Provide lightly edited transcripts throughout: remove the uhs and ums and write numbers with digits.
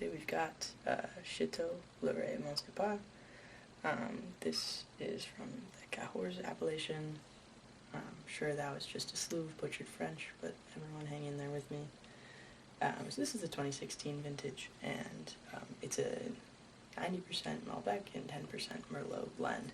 Today we've got Chateau, Leret, Monpezat. This is from the Cahors appellation. I'm sure that was just a slew of butchered French, but everyone hang in there with me. So this is a 2016 vintage, and it's a 90% malbec and 10% merlot blend,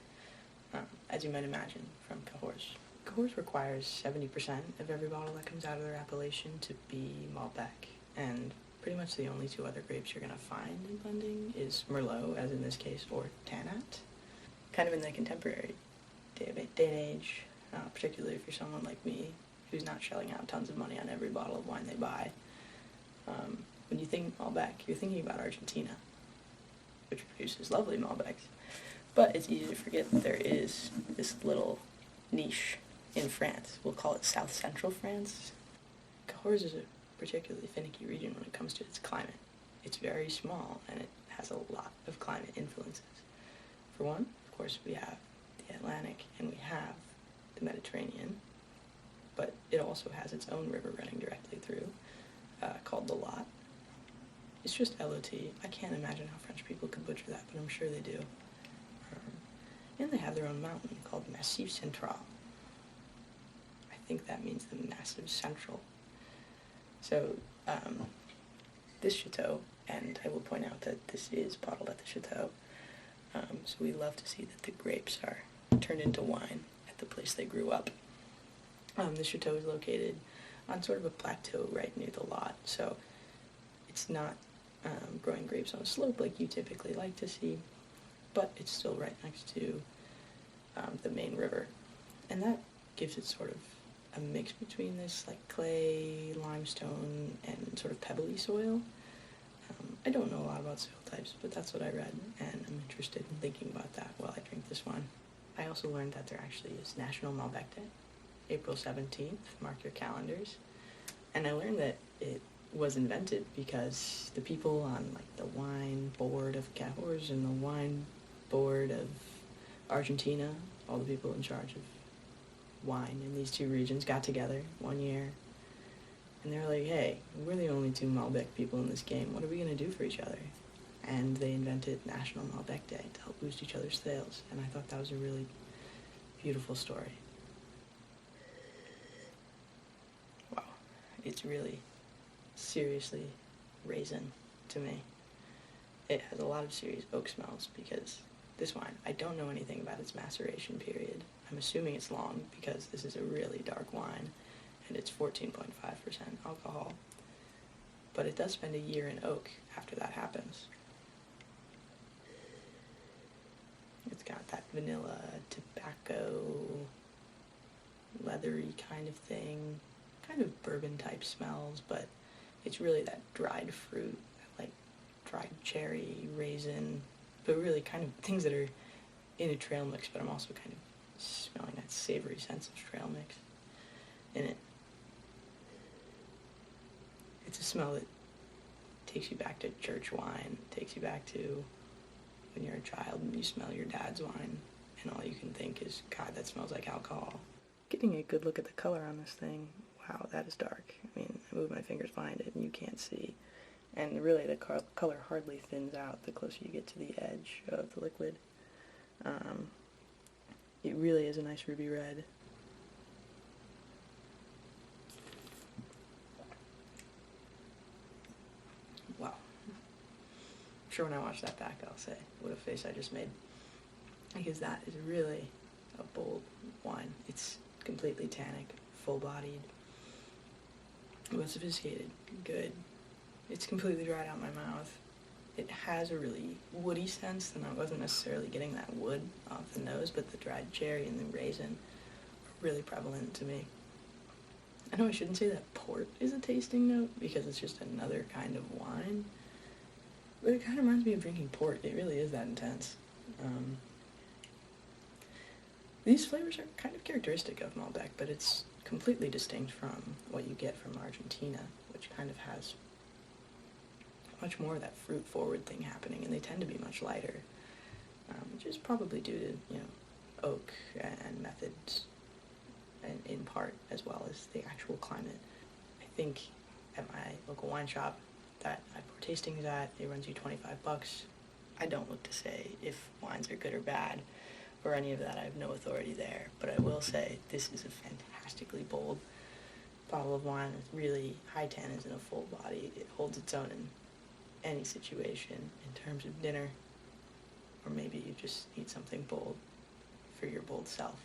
as you might imagine from Cahors. Cahors requires 70% of every bottle that comes out of their appellation to be malbec, and pretty much the only two other grapes you're going to find in blending is merlot, as in this case, or tannat. Kind of in the contemporary day and age, particularly if you're someone like me who's not shelling out tons of money on every bottle of wine they buy. When you think Malbec, you're thinking about Argentina, which produces lovely Malbecs, but it's easy to forget that there is this little niche in France. We'll call it South Central France. Cahors is a particularly finicky region when it comes to its climate. It's very small, and it has a lot of climate influences. For one, of course, we have the Atlantic, and we have the Mediterranean, but it also has its own river running directly through, called the Lot. It's just L-O-T. I can't imagine how French people could butcher that, but I'm sure they do. And they have their own mountain called Massif Central. I think that means the Massive Central. So, this Chateau, and I will point out that this is bottled at the Chateau, so we love to see that the grapes are turned into wine at the place they grew up. The Chateau is located on sort of a plateau right near the Lot, so it's not growing grapes on a slope like you typically like to see, but it's still right next to the main river, and that gives it sort of a mix between this like clay, limestone, and sort of pebbly soil. I don't know a lot about soil types, but that's what I read, and I'm interested in thinking about that while I drink this wine. I also learned that there actually is National Malbec Day, April 17th, mark your calendars, and I learned that it was invented because the people on like the wine board of Cahors and the wine board of Argentina, all the people in charge of wine in these two regions, got together one year, and they were like, hey, we're the only two Malbec people in this game, what are we going to do for each other? And they invented National Malbec Day to help boost each other's sales, and I thought that was a really beautiful story. Wow, it's really seriously raisin to me. It has a lot of serious oak smells because this wine, I don't know anything about its maceration period. I'm assuming it's long because this is a really dark wine and it's 14.5% alcohol. But it does spend a year in oak after that happens. It's got that vanilla, tobacco, leathery kind of thing, kind of bourbon type smells, but it's really that dried fruit, like dried cherry, raisin, but really kind of things that are in a trail mix, but I'm also kind of smelling that savory sense of trail mix in it. It's a smell that takes you back to church wine, takes you back to when you're a child and you smell your dad's wine, and all you can think is, God, that smells like alcohol. Getting a good look at the color on this thing, wow, that is dark. I mean, I move my fingers behind it and you can't see. And really the color hardly thins out the closer you get to the edge of the liquid. It really is a nice ruby red. Wow. I'm sure when I watch that back I'll say, what a face I just made. Because that is really a bold wine. It's completely tannic, full-bodied, but sophisticated, good. It's completely dried out my mouth. It has a really woody sense, and I wasn't necessarily getting that wood off the nose, but the dried cherry and the raisin are really prevalent to me. I know I shouldn't say that port is a tasting note, because it's just another kind of wine, but it kind of reminds me of drinking port. It really is that intense. These flavors are kind of characteristic of Malbec, but it's completely distinct from what you get from Argentina, which kind of has much more of that fruit-forward thing happening, and they tend to be much lighter, which is probably due to, oak and methods, and in part, as well as the actual climate. I think at my local wine shop that I partake tastings at, it runs you $25. I don't look to say if wines are good or bad or any of that. I have no authority there, but I will say this is a fantastically bold bottle of wine with really high tannins and a full body. It holds its own in any situation in terms of dinner, or maybe you just need something bold for your bold self.